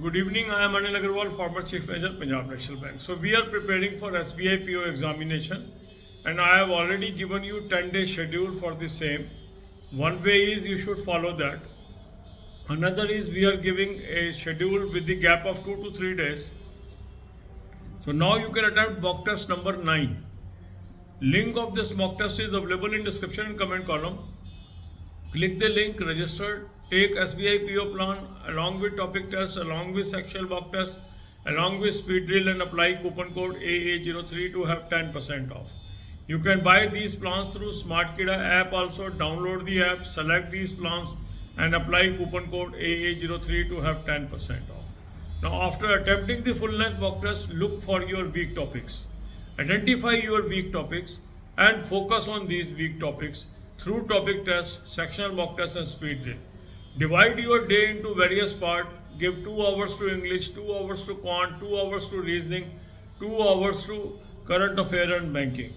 Good evening. I am Anil Agarwal, former Chief Manager, Punjab National Bank. So we are preparing for SBI PO examination, and I have already given you 10-day schedule for the same. One way is you should follow that. Another is we are giving a schedule with the gap of 2 to 3 days. So now you can attempt mock test number 9. Link of this mock test is available in description and comment column. Click the link, register, take SBI PO plan along with topic test, along with sectional mock test, along with speed drill, and apply coupon code AA03 to have 10% off. You can buy these plans through Smart Kida app also. Download the app, select these plans and apply coupon code AA03 to have 10% off. Now after attempting the full length mock test, look for your weak topics. Identify your weak topics and focus on these weak topics through topic test, sectional mock test and speed drill. Divide your day into various parts. Give 2 hours to English, 2 hours to quant, 2 hours to reasoning, 2 hours to current affair and banking.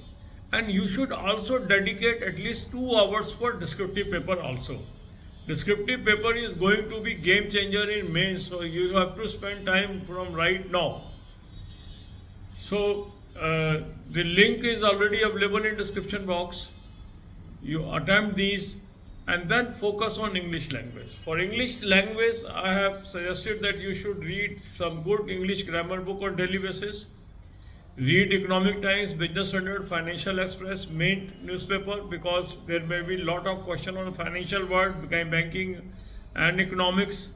And you should also dedicate at least 2 hours for descriptive paper also. Descriptive paper is going to be game changer in mains, so you have to spend time from right now. So the link is already available in description box. You attempt these and then focus on English language. For English language, I have suggested that you should read some good English grammar book on daily basis. Read Economic Times, Business Standard, Financial Express, Mint newspaper, because there may be lot of question on financial world, banking and economics.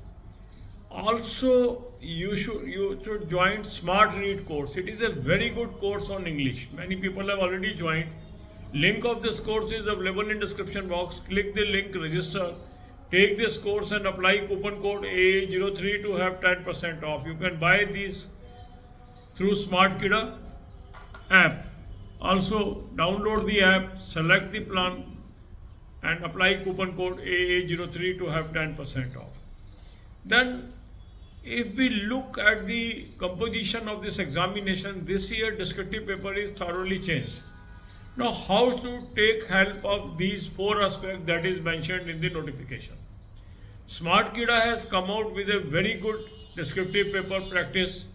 Also, you should join Smart Read course. It is a very good course on English. Many people have already joined. Link of this course is available in description box. Click the link, register, take this course and apply coupon code AA03 to have 10% off. You can buy these through Smart Kida app. Also download the app, select the plan and apply coupon code AA03 to have 10% off. Then if we look at the composition of this examination, this year descriptive paper is thoroughly changed. Now, how to take help of these 4 aspects that is mentioned in the notification? Smart Kida has come out with a very good descriptive paper practice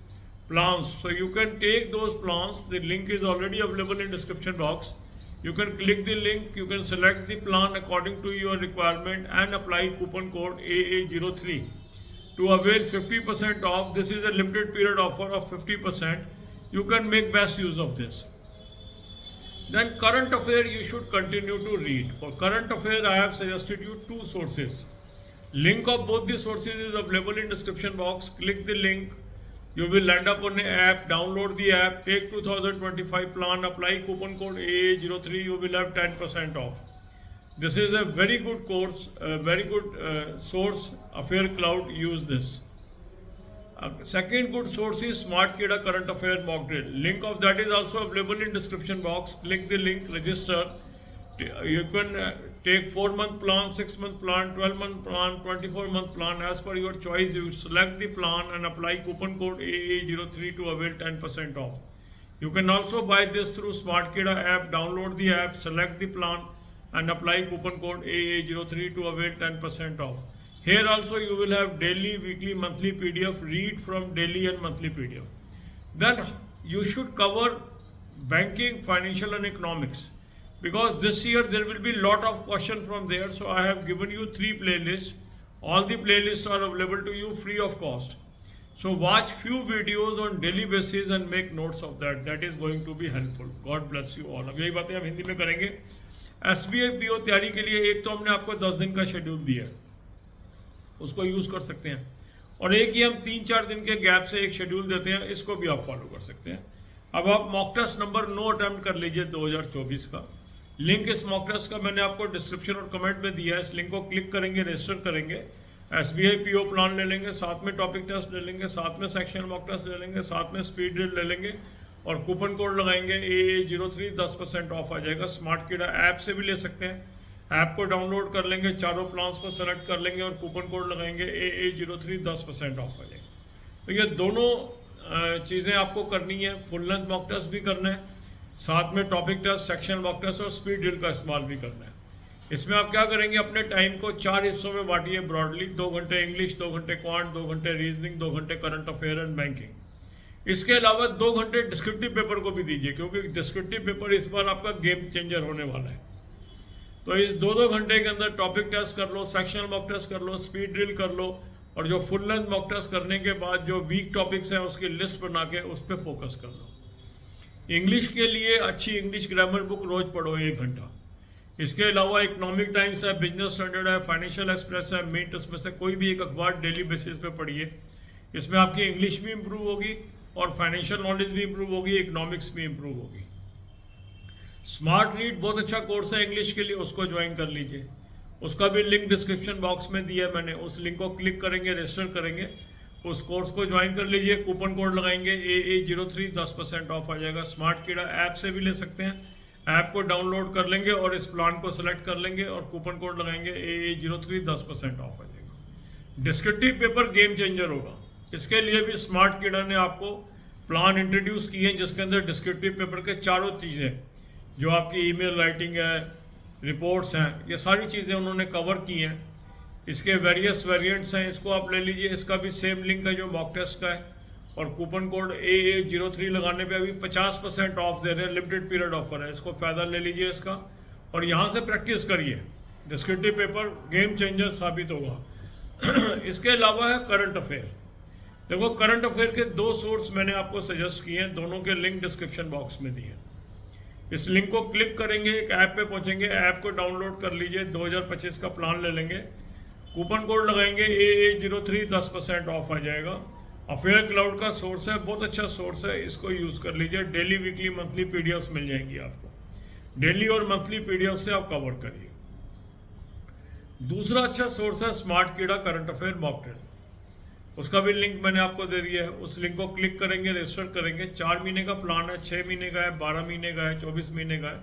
plans. So you can take those plans. The link is already available in description box. You can click the link. You can select the plan according to your requirement and apply coupon code AA03 to avail 50% off. This is a limited period offer of 50%. You can make best use of this. Then current affair you should continue to read. For current affair I have suggested you 2 sources. Link of both the sources is available in description box. Click the link. You will land up on an app. Download the app. Take 2025 plan. Apply coupon code AA03. You will have 10% off. This is a very good course. Very good source. Affair Cloud. Use this. Second good source is Smart Kida current affair mock drill. Link of that is also available in description box. Click the link, register. You can take 4-month plan, 6-month plan, 12-month plan, 24-month plan as per your choice. You select the plan and apply coupon code AA03 to avail 10% off. You can also buy this through Smart Kida app. Download the app, select the plan and apply coupon code AA03 to avail 10% off. Here also you will have daily, weekly, monthly PDF. Read from daily and monthly PDF. Then you should cover banking, financial and economics, because this year there will be lot of questions from there. So I have given you 3 playlists. All the playlists are available to you free of cost. So watch few videos on daily basis and make notes of that. That is going to be helpful. God bless you all. अब यही बातें हम हिंदी में करेंगे. SBI PO तैयारी के लिए एक तो हमने आपको 10 दिन का शेड्यूल दिया है, उसको यूज़ कर सकते हैं, और एक ही हम 3-4 दिन के गैप से एक शेड्यूल देते हैं, इसको भी आप फॉलो कर सकते हैं. अब आप मॉक टेस्ट नंबर 9 अटैम्प्ट कर लीजिए 2024 का. लिंक इस मॉक टेस्ट का मैंने आपको डिस्क्रिप्शन और कमेंट में दिया है. इस लिंक को क्लिक करेंगे, रजिस्टर करेंगे, SBI PO प्लान ले लेंगे, साथ में टॉपिक टेस्ट ले लेंगे, साथ में सेक्शन मॉक टेस्ट ले लेंगे, साथ में स्पीड ड्रिल ले लेंगे और कूपन कोड लगाएंगे AA03. 10% ऑफ आ जाएगा. स्मार्ट किडा ऐप से भी ले सकते हैं. ऐप को डाउनलोड कर लेंगे, चारों प्लान्स को सेलेक्ट कर लेंगे और कूपन कोड लगाएंगे AA03. 10% ऑफ आ जाएगा. तो ये दोनों चीज़ें आपको करनी है. फुल लेंथ मॉक टेस्ट भी करना है, साथ में topic test, section mock test और स्पीड ड्रिल का इस्तेमाल भी करना है. इसमें आप क्या करेंगे, अपने टाइम को 4 हिस्सों में बांटिए ब्रॉडली। 2 घंटे इंग्लिश, 2 घंटे क्वांट, 2 घंटे रीजनिंग, 2 घंटे करंट अफेयर एंड बैंकिंग। इसके अलावा 2 घंटे डिस्क्रिप्टिव पेपर को भी दीजिए, क्योंकि डिस्क्रिप्टिव पेपर इस बार आपका गेम चेंजर होने वाला है। तो इस 2-2 घंटे के अंदर टॉपिक टेस्ट कर लो, सेक्शनल मॉक टेस्ट कर लो, स्पीड ड्रिल कर लो, और जो फुल लेंथ मॉक टेस्ट करने के बाद जो वीक टॉपिक्स हैं उसकी लिस्ट बना के उस पर फोकस कर लो। इंग्लिश के लिए अच्छी इंग्लिश ग्रामर बुक रोज पढ़ो 1 घंटा। इसके अलावा इकोनॉमिक टाइम्स है, बिजनेस स्टैंडर्ड है, फाइनेंशियल एक्सप्रेस है, मिंट, इसमें से कोई भी एक अखबार डेली बेसिस पे पढ़िए। इसमें आपकी इंग्लिश भी इम्प्रूव होगी और फाइनेंशियल नॉलेज भी इम्प्रूव होगी, इकोनॉमिक्स भी इम्प्रूव होगी। स्मार्ट रीड बहुत अच्छा कोर्स है इंग्लिश के लिए, उसको ज्वाइन कर लीजिए। उसका भी लिंक डिस्क्रिप्शन बॉक्स में दिया है मैंने, उस लिंक को क्लिक करेंगे, रजिस्टर करेंगे, उस कोर्स को ज्वाइन कर लीजिए। कूपन कोड लगाएंगे AA03, 10% ऑफ आ जाएगा। स्मार्ट कीड़ा ऐप से भी ले सकते हैं, ऐप को डाउनलोड कर लेंगे और इस प्लान को सेलेक्ट कर लेंगे और कूपन कोड लगाएंगे AA03, 10% ऑफ आ जाएगा। डिस्क्रिप्टिव पेपर गेम चेंजर होगा। इसके लिए भी स्मार्ट कीड़ा ने आपको प्लान इंट्रोड्यूस किए हैं, जिसके अंदर डिस्क्रिप्टिव पेपर के चारों चीज़ें, जो आपकी ईमेल राइटिंग है, रिपोर्ट्स हैं, ये सारी चीज़ें उन्होंने कवर की हैं। इसके वेरियस वेरिएंट्स हैं, इसको आप ले लीजिए। इसका भी सेम लिंक है जो मॉक टेस्ट का है, और कूपन कोड AA03 लगाने पे अभी 50% ऑफ दे रहे हैं, लिमिटेड पीरियड ऑफर है, इसको फ़ायदा ले लीजिए इसका, और यहाँ से प्रैक्टिस करिए। डिस्क्रिप्टिव पेपर गेम चेंजर साबित होगा। इसके अलावा है करंट अफेयर। देखो, करंट अफेयर के 2 सोर्स मैंने आपको सजेस्ट किए हैं, दोनों के लिंक डिस्क्रिप्शन बॉक्स में दिए हैं। इस लिंक को क्लिक करेंगे, एक ऐप पे पहुंचेंगे, ऐप को डाउनलोड कर लीजिए, 2025 का प्लान ले लेंगे, कूपन कोड लगाएंगे AA03, 10% ऑफ आ जाएगा। अफेयर क्लाउड का सोर्स है, बहुत अच्छा सोर्स है, इसको यूज़ कर लीजिए। डेली, वीकली, मंथली पीडीएफ्स मिल जाएंगी आपको, डेली और मंथली पीडीएफ से आप कवर करिए। दूसरा अच्छा सोर्स है स्मार्ट कीड़ा करंट अफेयर मॉक ड्रिल, उसका भी लिंक मैंने आपको दे दिया है। उस लिंक को क्लिक करेंगे, रजिस्टर करेंगे। 4 महीने का प्लान है, 6 महीने का है, 12 महीने का है, 24 महीने का है।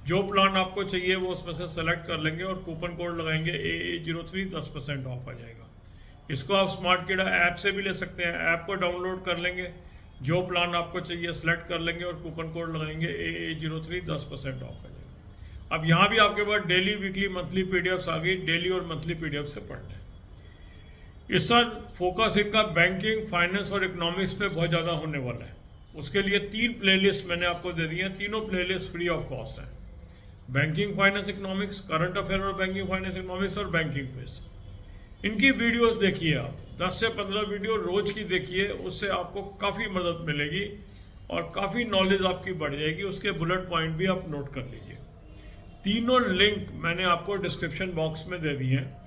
जो प्लान आपको चाहिए वो उसमें से सेलेक्ट कर लेंगे और कूपन कोड लगाएंगे AA03, 10% ऑफ आ जाएगा। इसको आप स्मार्ट कीड़ा ऐप से भी ले सकते हैं, ऐप को डाउनलोड कर लेंगे, जो प्लान आपको चाहिए सेलेक्ट कर लेंगे और कूपन कोड लगाएंगे AA03, 10% ऑफ आ जाएगा। अब यहाँ भी आपके पास डेली, वीकली, मंथली पीडीएफ्स आ गई, डेली और मंथली पीडीएफ से पढ़ लें। इस साल फोकस इनका बैंकिंग, फाइनेंस और इकोनॉमिक्स पे बहुत ज़्यादा होने वाला है। उसके लिए 3 प्लेलिस्ट मैंने आपको दे दी हैं, तीनों प्लेलिस्ट फ्री ऑफ कॉस्ट हैं। Banking, finance, economics, current affair और बैंकिंग, फाइनेंस, इकोनॉमिक्स और बैंकिंग क्विज। इनकी वीडियोस देखिए आप, 10 से 15 वीडियो रोज की देखिए, उससे आपको काफ़ी मदद मिलेगी और काफ़ी नॉलेज आपकी बढ़ जाएगी। उसके बुलेट पॉइंट भी आप नोट कर लीजिए। तीनों लिंक मैंने आपको डिस्क्रिप्शन बॉक्स में दे दिए हैं।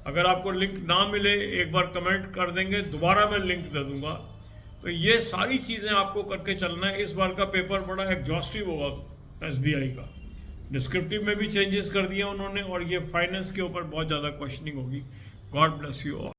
अगर आपको लिंक ना मिले, एक बार कमेंट कर देंगे, दोबारा मैं लिंक दे दूंगा। तो ये सारी चीज़ें आपको करके चलना है। इस बार का पेपर बड़ा एग्जॉस्टिव होगा SBI का। डिस्क्रिप्टिव में भी चेंजेस कर दिया उन्होंने, और ये फाइनेंस के ऊपर बहुत ज़्यादा क्वेश्चनिंग होगी। God bless you all.